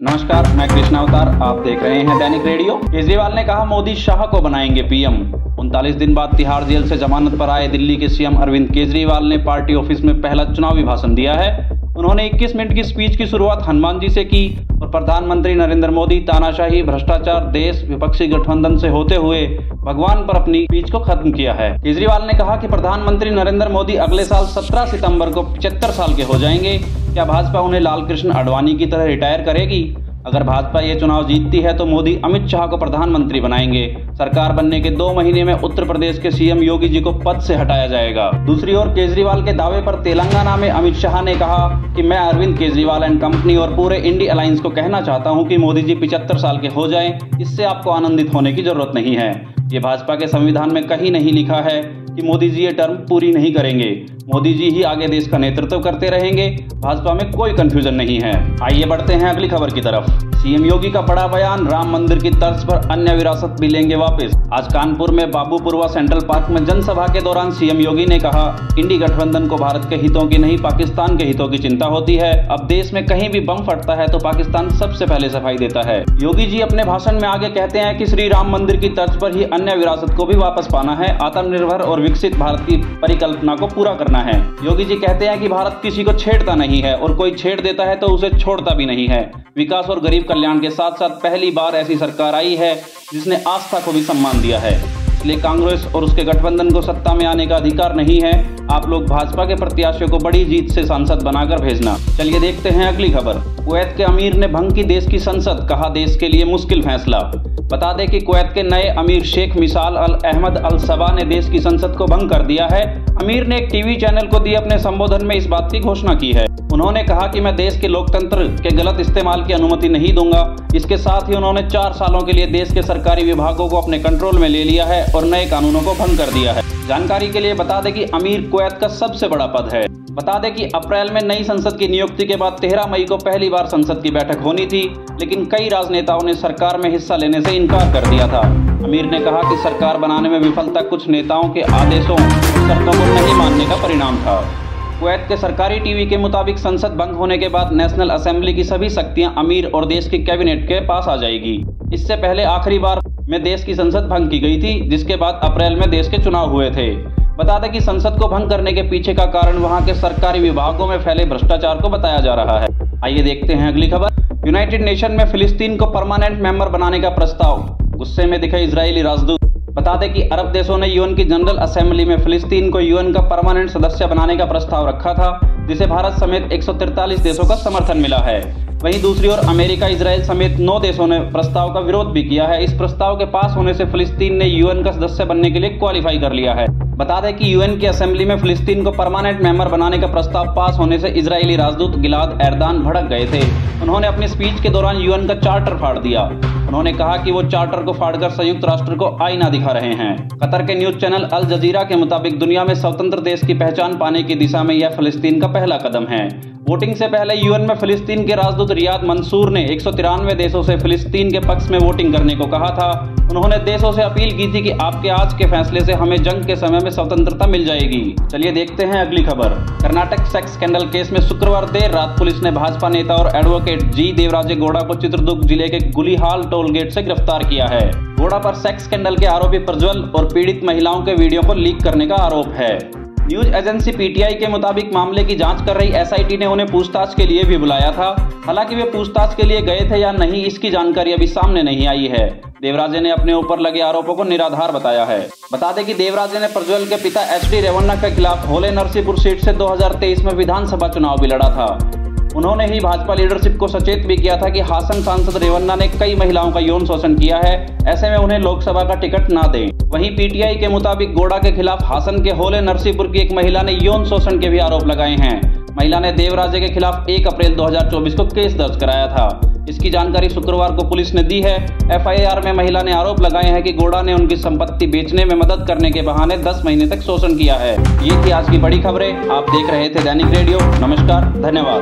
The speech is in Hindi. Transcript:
नमस्कार, मैं कृष्णा अवतार। आप देख रहे हैं दैनिक रेडियो। केजरीवाल ने कहा मोदी शाह को बनाएंगे पीएम। 39 दिन बाद तिहाड़ जेल से जमानत पर आए दिल्ली के सीएम अरविंद केजरीवाल ने पार्टी ऑफिस में पहला चुनावी भाषण दिया है। उन्होंने 21 मिनट की स्पीच की शुरुआत हनुमान जी से की और प्रधानमंत्री नरेंद्र मोदी, तानाशाही, भ्रष्टाचार, देश, विपक्षी गठबंधन से होते हुए भगवान पर अपनी स्पीच को खत्म किया है। केजरीवाल ने कहा कि प्रधानमंत्री नरेंद्र मोदी अगले साल 17 सितंबर को 75 साल के हो जाएंगे। क्या भाजपा उन्हें लाल कृष्ण आडवाणी की तरह रिटायर करेगी? अगर भाजपा ये चुनाव जीतती है तो मोदी अमित शाह को प्रधानमंत्री बनाएंगे। सरकार बनने के 2 महीने में उत्तर प्रदेश के सीएम योगी जी को पद से हटाया जाएगा। दूसरी ओर केजरीवाल के दावे पर तेलंगाना में अमित शाह ने कहा कि मैं अरविंद केजरीवाल एंड कंपनी और पूरे इंडी अलायंस को कहना चाहता हूं कि मोदी जी 75 साल के हो जाएं, इससे आपको आनंदित होने की जरूरत नहीं है। ये भाजपा के संविधान में कहीं नहीं लिखा है कि मोदी जी ये टर्म पूरी नहीं करेंगे। मोदी जी ही आगे देश का नेतृत्व करते रहेंगे। भाजपा में कोई कंफ्यूजन नहीं है। आइए बढ़ते हैं अगली खबर की तरफ। सीएम योगी का बड़ा बयान, राम मंदिर की तर्ज पर अन्य विरासत भी लेंगे वापस। आज कानपुर में बाबूपुरवा सेंट्रल पार्क में जनसभा के दौरान सीएम योगी ने कहा, इंडी गठबंधन को भारत के हितों की नहीं पाकिस्तान के हितों की चिंता होती है। अब देश में कहीं भी बम फटता है तो पाकिस्तान सबसे पहले सफाई देता है। योगी जी अपने भाषण में आगे कहते हैं कि श्री राम मंदिर की तर्ज पर ही अन्य विरासत को भी वापस पाना है। आत्मनिर्भर और विकसित भारत की परिकल्पना को पूरा करना है। योगी जी कहते हैं कि भारत किसी को छेड़ता नहीं है और कोई छेड़ देता है तो उसे छोड़ता भी नहीं है। विकास और गरीब कल्याण के साथ साथ पहली बार ऐसी सरकार आई है जिसने आस्था को भी सम्मान दिया है। इसलिए कांग्रेस और उसके गठबंधन को सत्ता में आने का अधिकार नहीं है। आप लोग भाजपा के प्रत्याशियों को बड़ी जीत से सांसद बनाकर भेजना। चलिए देखते हैं अगली खबर। कुवैत के अमीर ने भंग की देश की संसद, कहा देश के लिए मुश्किल फैसला। बता दें कि कुवैत के नए अमीर शेख मिसाल अल अहमद अल सबा ने देश की संसद को भंग कर दिया है। अमीर ने एक टीवी चैनल को दिए अपने संबोधन में इस बात की घोषणा की है। उन्होंने कहा कि मैं देश के लोकतंत्र के गलत इस्तेमाल की अनुमति नहीं दूंगा। इसके साथ ही उन्होंने 4 सालों के लिए देश के सरकारी विभागों को अपने कंट्रोल में ले लिया है और नए कानूनों को भंग कर दिया है। जानकारी के लिए बता दें कि अमीर कुवैत का सबसे बड़ा पद है। बता दें कि अप्रैल में नई संसद की नियुक्ति के बाद 13 मई को पहली बार संसद की बैठक होनी थी, लेकिन कई राजनेताओं ने सरकार में हिस्सा लेने से इनकार कर दिया था। अमीर ने कहा कि सरकार बनाने में विफलता कुछ नेताओं के आदेशों और शर्तों को नहीं मानने का परिणाम था। कुवैत के सरकारी टीवी के मुताबिक संसद भंग होने के बाद नेशनल असेंबली की सभी शक्तियां अमीर और देश की कैबिनेट के पास आ जाएगी। इससे पहले आखिरी बार में देश की संसद भंग की गई थी, जिसके बाद अप्रैल में देश के चुनाव हुए थे। बता दें कि संसद को भंग करने के पीछे का कारण वहां के सरकारी विभागों में फैले भ्रष्टाचार को बताया जा रहा है। आइए देखते हैं अगली खबर। यूनाइटेड नेशन में फिलिस्तीन को परमानेंट मेंबर बनाने का प्रस्ताव, गुस्से में दिखे इजरायली राजदूत। बता दें कि अरब देशों ने यूएन की जनरल असेंबली में फिलिस्तीन को यूएन का परमानेंट सदस्य बनाने का प्रस्ताव रखा था, जिसे भारत समेत 143 देशों का समर्थन मिला है। वहीं दूसरी ओर अमेरिका, इजराइल समेत 9 देशों ने प्रस्ताव का विरोध भी किया है। इस प्रस्ताव के पास होने से फिलिस्तीन ने यूएन का सदस्य बनने के लिए क्वालिफाई कर लिया है। बता दें कि यूएन की असेंबली में फिलिस्तीन को परमानेंट मेंबर बनाने का प्रस्ताव पास होने से इजरायली राजदूत गिलाद एर्दान भड़क गए थे। उन्होंने अपनी स्पीच के दौरान यूएन का चार्टर फाड़ दिया। उन्होंने कहा कि वो चार्टर को फाड़कर संयुक्त राष्ट्र को आईना दिखा रहे हैं। कतर के न्यूज चैनल अल जजीरा के मुताबिक दुनिया में स्वतंत्र देश की पहचान पाने की दिशा में यह फिलिस्तीन का पहला कदम है। वोटिंग से पहले यूएन में फिलिस्तीन के राजदूत रियाद मंसूर ने 193 देशों से फिलिस्तीन के पक्ष में वोटिंग करने को कहा था। उन्होंने देशों से अपील की थी कि आपके आज के फैसले से हमें जंग के समय में स्वतंत्रता मिल जाएगी। चलिए देखते हैं अगली खबर। कर्नाटक सेक्स स्कैंडल केस में शुक्रवार देर रात पुलिस ने भाजपा नेता और एडवोकेट जी देवराजे गौड़ा को चित्रदुर्ग जिले के गुलीहाल टोल गेट से गिरफ्तार किया है। गौड़ा पर सेक्स स्कैंडल के आरोपी प्रज्वल और पीड़ित महिलाओं के वीडियो को लीक करने का आरोप है। न्यूज एजेंसी पीटीआई के मुताबिक मामले की जांच कर रही एसआईटी ने उन्हें पूछताछ के लिए भी बुलाया था। हालांकि वे पूछताछ के लिए गए थे या नहीं, इसकी जानकारी अभी सामने नहीं आई है। देवराजे ने अपने ऊपर लगे आरोपों को निराधार बताया है। बता दें कि देवराजे ने प्रज्वल के पिता एचडी रेवन्ना के खिलाफ होले नरसीपुर सीट से 2023 में विधानसभा चुनाव भी लड़ा था। उन्होंने ही भाजपा लीडरशिप को सचेत भी किया था कि हासन सांसद रेवन्ना ने कई महिलाओं का यौन शोषण किया है, ऐसे में उन्हें लोकसभा का टिकट ना दें। वहीं पीटीआई के मुताबिक गौड़ा के खिलाफ हासन के होले नरसीपुर की एक महिला ने यौन शोषण के भी आरोप लगाए हैं। महिला ने देवराजे के खिलाफ 1 अप्रैल 2024 को केस दर्ज कराया था। इसकी जानकारी शुक्रवार को पुलिस ने दी है। एफआईआर में महिला ने आरोप लगाए हैं कि गौड़ा ने उनकी संपत्ति बेचने में मदद करने के बहाने 10 महीने तक शोषण किया है। ये थी आज की बड़ी खबरें। आप देख रहे थे दैनिक रेडियो। नमस्कार, धन्यवाद।